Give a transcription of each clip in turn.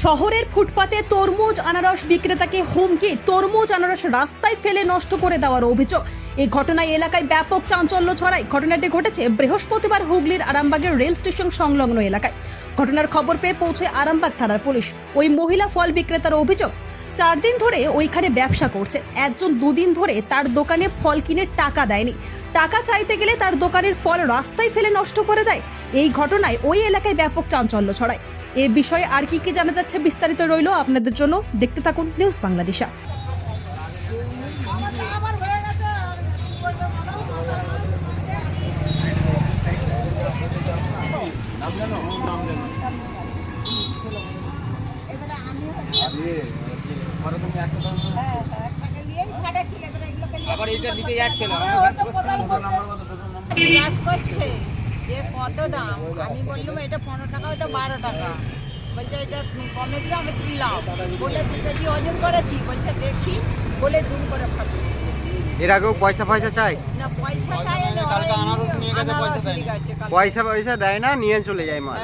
শহরের ফুটপাতে তরমুজ আনারস বিক্রেতাকে হুমকি, তরমুজ আনারস রাস্তায় ফেলে নষ্ট করে দেওয়ার অভিযোগ। এই ঘটনায় এলাকায় ব্যাপক চাঞ্চল্য ছড়ায়। ঘটনাটি ঘটেছে বৃহস্পতিবার হুগলির আরামবাগের রেল স্টেশন সংলগ্ন এলাকায়। ঘটনার খবর পেয়ে পৌঁছয় আরামবাগ থানার পুলিশ। ওই মহিলা ফল বিক্রেতার অভিযোগ, 4 দিন ধরে ওইখানে ব্যবসা করছে। একজন 2 দিন ধরে তার দোকানে ফল কিনে টাকা দেয়নি। টাকা চাইতে গেলে তার দোকানের ফল রাস্তায় ফেলে নষ্ট করে দেয়। এই ঘটনায় ওই এলাকায় ব্যাপক চাঞ্চল্য ছড়ায়। এ বিষয়ে আর কি জানা যাচ্ছে বিস্তারিত রইল আপনাদের জন্য, দেখতে থাকুন নিউজ বাংলাদেশা। আবার এটা নিতে যাচ্ছিল করছে যে কত দাম, আমি বললাম এটা 15 টাকা, ওটা 12 টাকা। বলছে এটা কমে দিলে আমি দিলাম, বলে 2 কেজি ওজন করেছি। বলছে দেখি, বলে দুম করে খাবি। এর আগেও পয়সা চাই না, পয়সা চাই না, কালকে আনারস নিয়ে গেছে, পয়সা দেয় না, নিয়ে চলে যায় মাল।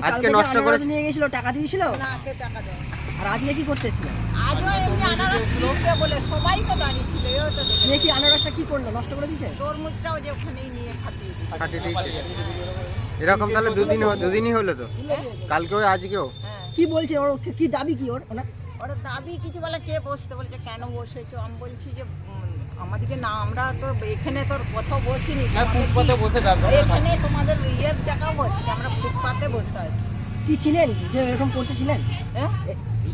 আজকে নষ্ট করে নিয়ে গেছিল, টাকা দিয়েছিল না, কে টাকা দেয়। আর আজকে কি করতেছিল? আজও এমনি আনারস কিনতে বলে সবাই তো দাঁড়িয়ে ছিল। এও তো দেখে নিয়ে কি আনারসটা কি করলো, নষ্ট করে দিয়েছে? তরমুজটাও যে ওখানেই নিয়ে খাটিয়ে দিয়েছে। কাটিয়ে দিয়েছে। এরকম তাহলে দুদিনই হলো তো, কালকেও আজকেও। হ্যাঁ, কি বলছে ওর, কি দাবি কি ওর? ওরা দাবি কিছু বলে, কে বসতে বলছে, কেন বসেছো? আমি বলছি যে আমাদেরকে না, আমরা তো এখানে তোর কোথাও বসিনি, এখানে তোমাদের ইয়ের জায়গাও বসি, আমরা ফুটপাতে বসে আছি। কি চিনেন যে এরকম করতে, চিনেন? হ্যাঁ,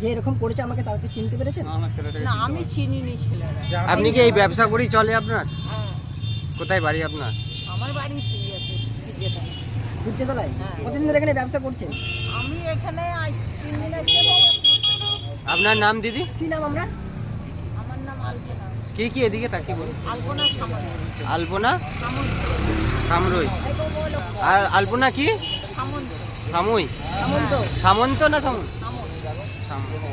যে এরকম করেছে আমাকে তাকে চিনতে পেরেছেন? না, আমি চিনিনি ছেলেরা। আপনি কি এই ব্যবসা করেই চলে আপনার? হ্যাঁ, কোথায় বাড়ি আপনার? আমার বাড়ি ইয়েতে, বিজেতায়। সূর্যতলায়? হ্যাঁ। কতদিন ধরে এখানে ব্যবসা করছেন? আমি এখানে আজ 3 দিন এসে। আপনার নাম দিদি? কি নাম আমরা? আমার নাম আলপনা। কি এদিকে তাকি বলুন। আলপনা সামন্ত। আলপনা সামন্ত। সামরুই। এগো বলো। আর আলপনা কি? সামন্ত। সামুই? সামন্ত। সামন্ত না সামুই? সামন্ত।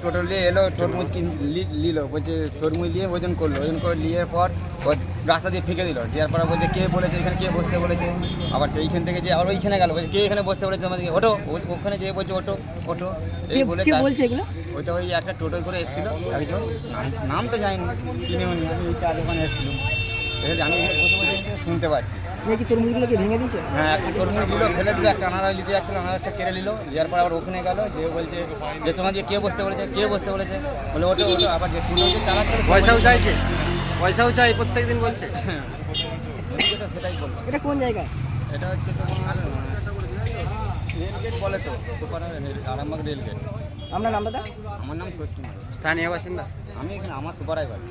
টোটাল নিয়ে এলো, তরমুজ নিল, বলছে তরমুজ নিয়ে ওজন করলো, ওজন করে নিয়ে পর ও রাস্তা দিয়ে ফেঁকে দিল। দেওয়ার পর বলছে কে বলেছে এখানে, কে বসতে বলেছে? আবার এইখান থেকে যে আবার ওইখানে গেল, বলছে কে এখানে বসতে বলেছে আমাদেরকে? ওটো, ওখানে যেয়ে বলছে ওটো ওটো, এই বলে কে বলছে এগুলো? ওইটা ওই একটা টোটো করে এসেছিল একজন, নাম তো জানি চিনেও নি, আমি এই চার দোকানে এসেছিলাম। আমি এখানে বসে বসে শুনতে পাচ্ছি। নাকি তরমুজগুলোকে ভেঙে দিয়েছে? হ্যাঁ, একটা তরমুজ দিল, ফেলে দিল, একটা আনারস নিতে যাচ্ছিল, আনারসটা কেড়ে নিল। দেওয়ার পর আবার ওখানে গেল, যে বলছে যে তোমাকে কে বসতে বলেছে, কে বসতে বলেছে? বলে ওটো ওটো। আবার যে টুটো যে চালাচ্ছে পয়সাও চাইছে, পয়সাও চাই প্রত্যেকদিন বলছে। তো সেটাই বলবো। এটা কোন জায়গায়? এটা হচ্ছে তোমার রেলগেট বলে তো, সুপার আরামবাগ রেলগেট। আপনার নাম দাদা? আমার নাম ষষ্ঠী মাল। স্থানীয় বাসিন্দা? আমি এখানে আমার সুপারাই বাড়ি।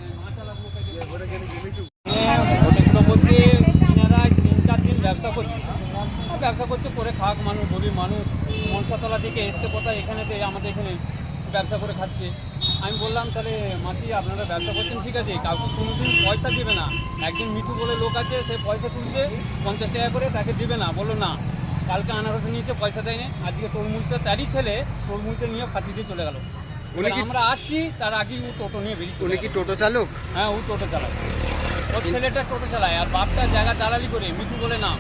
হোটেলগুলো বলতে এনারা 3-4 দিন ব্যবসা করছে করে খাক মানুষ, গরিব মানুষ মনসাতলা থেকে এসছে কোথায়, এখানেতে আমাদের এখানে ব্যবসা করে খাচ্ছে। আমি বললাম তাহলে মাসি আপনারা ব্যবসা করছেন ঠিক আছে, কাউকে কোনোদিন পয়সা দেবে না। একজন মিঠু বলে লোক আছে, সে পয়সা তুলছে 50 টাকা করে, তাকে দেবে না। বললো না, কালকে আনারস নিয়েছে, পয়সা দেয়নি। আজকে তরমুজটা তারিখ ফেলে তরমুজটা নিয়ে ফাটিয়ে দিয়ে চলে গেল। আমরা আসছি তার আগেই ও টোটো নিয়ে বেরিয়ে। উনি কি টোটো চালক? হ্যাঁ, ও টোটো চালায়, ওর ছেলেটা টোটো চালায়, আর বাপটা জায়গা দালালি করে মিঠু বলে নাম,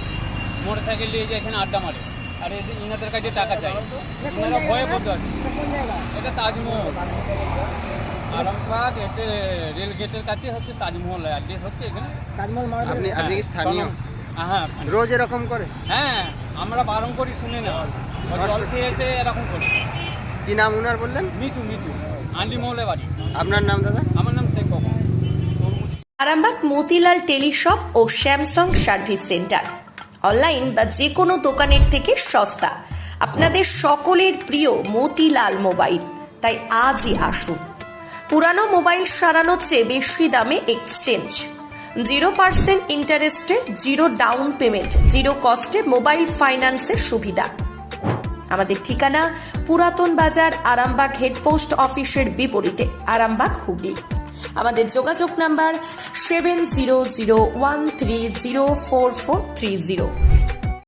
মোটর সাইকেল নিয়ে যে এখানে আড্ডা মারে, আর ইনাদের কাছে টাকা চাই। এনারা ভয়ে পড়তে আছে। এটা তাজমহল, আরামবাগ, এতে রেল গেটের কাছে হচ্ছে তাজমহল অ্যাড্রেস হচ্ছে এখানে। তাজমহল মারা আপনি কি স্থানীয়? হ্যাঁ, রোজ এরকম করে? হ্যাঁ, আমরা বারণ করি, শুনে না, জল খেয়ে এসে এরকম করি। কি নাম উনার বললেন? মিঠু আন্ডিমহলে বাড়ি। আপনার নাম দাদা? আমার নাম শেখ কখন। আরামবাগ মতিলাল টেলিশপ ও স্যামসাং সার্ভিস সেন্টার, অনলাইন বা যে কোনো দোকানের থেকে সস্তা। আপনাদের সকলের প্রিয় মতিলাল মোবাইল, তাই আজই আসুন। পুরানো মোবাইল সারানোর চেয়ে বেশি দামে এক্সচেঞ্জ, 0% ইন্টারেস্টে, 0 ডাউন পেমেন্ট, 0 কস্টে মোবাইল ফাইন্যান্সের সুবিধা। আমাদের ঠিকানা পুরাতন বাজার, আরামবাগ হেডপোস্ট অফিসের বিপরীতে, আরামবাগ, হুগলি। আমাদের যোগাযোগ নাম্বার 7001304430।